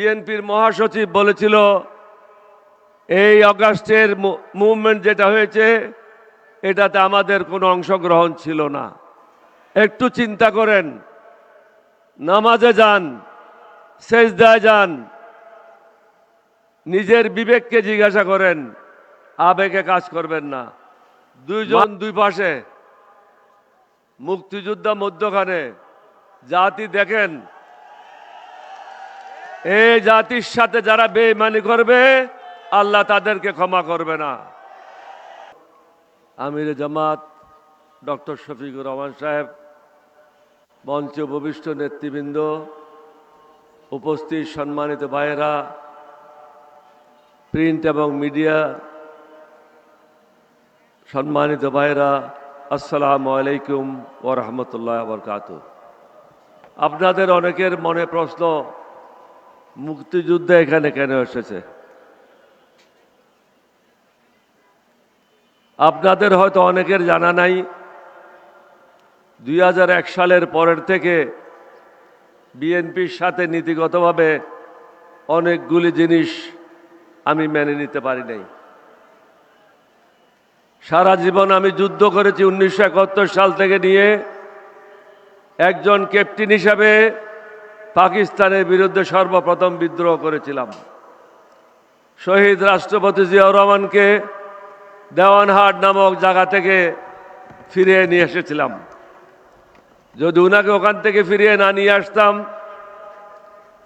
বিএনপির মহাসচিব বলেছিল এই অগাস্টের মুভমেন্ট যেটা হয়েছে এটাতে আমাদের কোনো অংশগ্রহণ ছিল না। একটু চিন্তা করেন, নামাজে যান, সেজদায় যান, নিজের বিবেককে জিজ্ঞাসা করেন, আবেগে কাজ করবেন না। দুইজন দুই পাশে, মুক্তিযোদ্ধা মধ্যখানে, জাতি দেখেন এই জাতির সাথে যারা বেঈমানি করবে আল্লাহ তাদেরকে ক্ষমা করবে না। আমির জামাত ডক্টর শফিকুর রহমান সাহেব, মঞ্চে উপবিষ্ট নেতৃবৃন্দ, উপস্থিত সম্মানিত ভাইয়েরা, প্রিন্ট এবং মিডিয়া সম্মানিত ভাইয়েরা, আসসালামু আলাইকুম ওয়া রাহমাতুল্লাহি ওয়া বারাকাতুহু। আপনাদের অনেকের মনে প্রশ্ন, মুক্তিযুদ্ধ এখানে কেন এসেছে? আপনাদের হয়তো অনেকের জানা নাই, 2001 সালের পরের থেকে বিএনপির সাথে নীতিগতভাবে অনেকগুলি জিনিস আমি মেনে নিতে পারি নাই। সারা জীবন আমি যুদ্ধ করেছি। 1971 সাল থেকে নিয়ে একজন ক্যাপ্টেন হিসাবে পাকিস্তানের বিরুদ্ধে সর্বপ্রথম বিদ্রোহ করেছিলাম। শহীদ রাষ্ট্রপতি জিয়াউর রহমানকে দেওয়ানহাট নামক জায়গা থেকে ফিরিয়ে নিয়ে এসেছিলাম। যদি উনাকে ওখান থেকে ফিরিয়ে না নিয়ে আসতাম,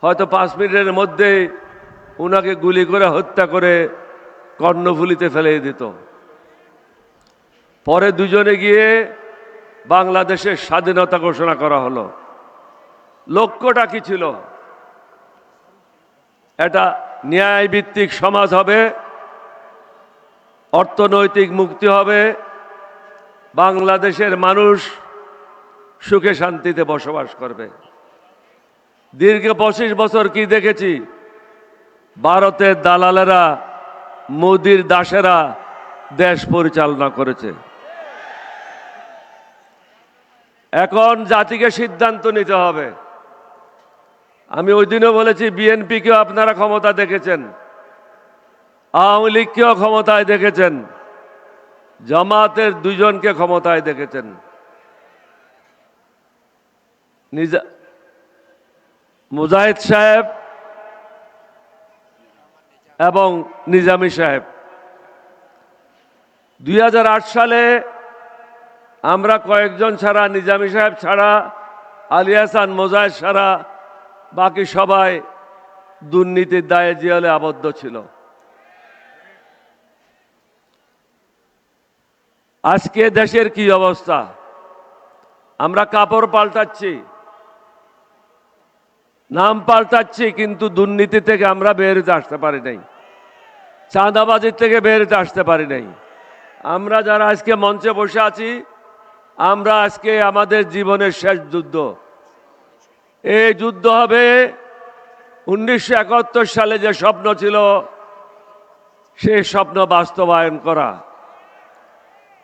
হয়তো 5 মিনিটের মধ্যে উনাকে গুলি করে হত্যা করে কর্ণফুলীতে ফেলে দিত। পরে দুজনে গিয়ে বাংলাদেশের স্বাধীনতা ঘোষণা করা হলো। লক্ষ্যটা কি ছিল? এটা ন্যায়ভিত্তিক সমাজ হবে, অর্থনৈতিক মুক্তি হবে, বাংলাদেশের মানুষ সুখে শান্তিতে বসবাস করবে। দীর্ঘ 25 বছর কি দেখেছি? ভারতের দালালেরা, মোদির দাসেরা দেশ পরিচালনা করেছে। এখন জাতিকে সিদ্ধান্ত নিতে হবে। আমি ওই দিনও বলেছি, বিএনপিকেও আপনারা ক্ষমতা দেখেছেন, আওয়ামী লীগকেও ক্ষমতায় দেখেছেন, জামাতের দুজনকে ক্ষমতায় দেখেছেন। মুজাহিদ সাহেব এবং নিজামী সাহেব 2008 সালে আমরা কয়েকজন ছাড়া, নিজামী সাহেব ছাড়া, আলী হাসান, মুজাহিদ ছাড়া বাকি সবাই দুর্নীতির দায়ে জেলে আবদ্ধ ছিল। আজকে দেশের কি অবস্থা? আমরা কাপড় পাল্টাচ্ছি, নাম পাল্টাচ্ছি, কিন্তু দুর্নীতি থেকে আমরা বের হতে আসতে পারি নাই, চাঁদাবাজির থেকে বের হতে আসতে পারি নাই। আমরা যারা আজকে মঞ্চে বসে আছি, আমরা আজকে আমাদের জীবনের শেষ যুদ্ধ। এই যুদ্ধ হবে 1971 সালে যে স্বপ্ন ছিল, সেই স্বপ্ন বাস্তবায়ন করা।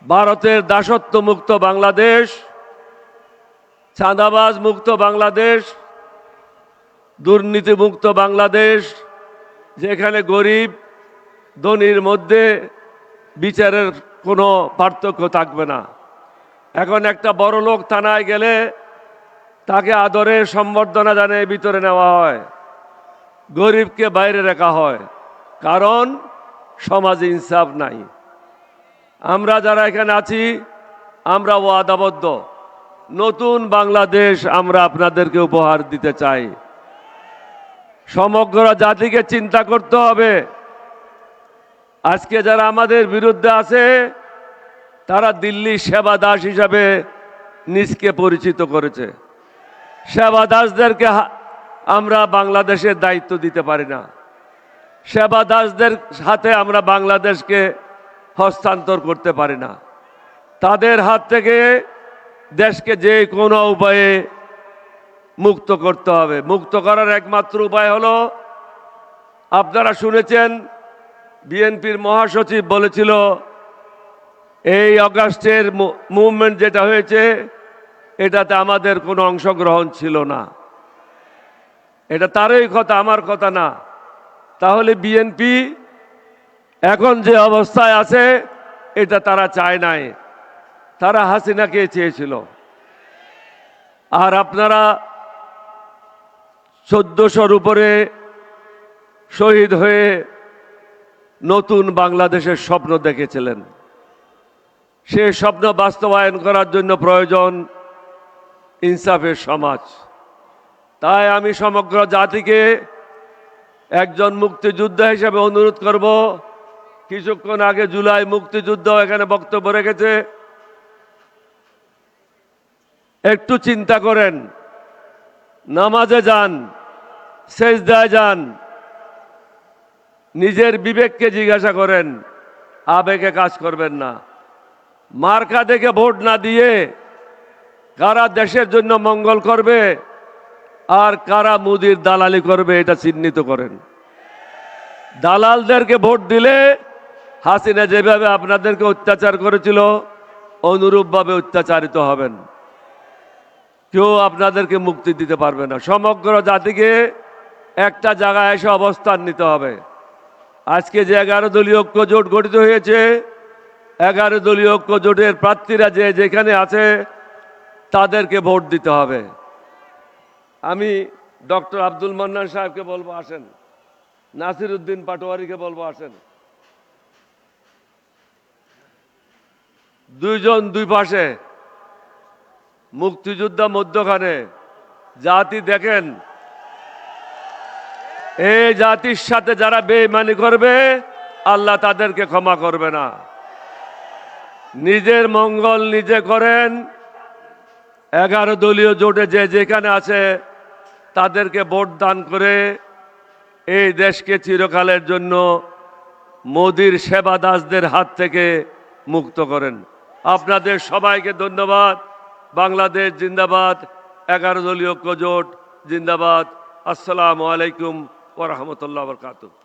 ভারতের দাসত্ব মুক্ত বাংলাদেশ, চাঁদাবাজ মুক্ত বাংলাদেশ, দুর্নীতি মুক্ত বাংলাদেশ, যেখানে গরিব ধনীর মধ্যে বিচারের কোনো পার্থক্য থাকবে না। এখন একটা বড় লোক থানায় গেলে তাকে আদরের সম্বর্ধনা জানিয়ে ভিতরে নেওয়া হয়, গরিবকে বাইরে রাখা হয়, কারণ সমাজে ইনসাফ নাই। আমরা যারা এখানে আছি, আমরা ওয়াদাবদ্ধ, নতুন বাংলাদেশ আমরা আপনাদেরকে উপহার দিতে চাই। সমগ্র জাতিকে চিন্তা করতে হবে। আজকে যারা আমাদের বিরুদ্ধে আছে, তারা দিল্লি সেবা দাস হিসাবে নিজকে পরিচিত করেছে। সেবা দাসদেরকে আমরা বাংলাদেশের দায়িত্ব দিতে পারি না। সেবা দাসদের হাতে আমরা বাংলাদেশকে হস্তান্তর করতে পারি না। তাদের হাত থেকে দেশকে যে কোনো উপায়ে মুক্ত করতে হবে। মুক্ত করার একমাত্র উপায় হলো, আপনারা শুনেছেন বিএনপির মহাসচিব বলেছিল এই অগাস্টের মুভমেন্ট যেটা হয়েছে এটাতে আমাদের কোনো অংশগ্রহণ ছিল না। এটা তারই কথা, আমার কথা না। তাহলে বিএনপি এখন যে অবস্থায় আছে এটা তারা চায় নাই, তারা হাসিনাকে চেয়েছিল। আর আপনারা 1400-র উপরে শহীদ হয়ে নতুন বাংলাদেশের স্বপ্ন দেখেছিলেন। সে স্বপ্ন বাস্তবায়ন করার জন্য প্রয়োজন ইনসাফের সমাজ। তাই আমি সমগ্র জাতিকে একজন মুক্তিযোদ্ধা হিসেবে অনুরোধ করব, কিছুক্ষণ আগে জুলাই মুক্তিযুদ্ধ এখানে বক্তব্য রেখেছে, একটু চিন্তা করেন, নামাজে যান, সেজদায় যান, নিজের বিবেককে জিজ্ঞাসা করেন, আবেগে কাজ করবেন না। মার্কা দেখে ভোট না দিয়ে কারা দেশের জন্য মঙ্গল করবে আর কারা মুদির দালালি করবে এটা চিহ্নিত করেন। দালালদেরকে ভোট দিলে হাসিনা যেভাবে আপনাদেরকে অত্যাচার করেছিল অনুরূপভাবে অত্যাচারিত হবেন, কেউ আপনাদেরকে মুক্তি দিতে পারবে না। সমগ্র জাতিকে একটা জায়গায় এসে অবস্থান নিতে হবে। আজকে যে 11 দলীয় ঐক্য জোট গঠিত হয়েছে, 11 দলীয় ঐক্য জোটের প্রার্থীরা যে যেখানে আছে তাদেরকে ভোট দিতে হবে। আমি ডক্টর আব্দুল মান্নান সাহেবকে বলবো আসেন, নাসির উদ্দিন পাটোয়ারিকে বলবো আসেন। দুইজন দুই পাশে, মুক্তিযোদ্ধা মধ্যখানে। জাতি দেখেন, এই জাতির সাথে যারা বেঈমানি করবে আল্লাহ তাদেরকে ক্ষমা করবে না। নিজের মঙ্গল নিজে করেন। 11 দলীয় জোটে যে যেখানে আছে তাদেরকে ভোট দান করে এই দেশকে চিরকালের জন্য মোদির সেবা দাসদের হাত থেকে মুক্ত করেন। আপনাদের সবাইকে ধন্যবাদ। বাংলাদেশ জিন্দাবাদ, 11 দলীয় ঐক্য জোট জিন্দাবাদ। আসসালামু আলাইকুম ওয়া রাহমাতুল্লাহি ওয়া বারাকাতুহু।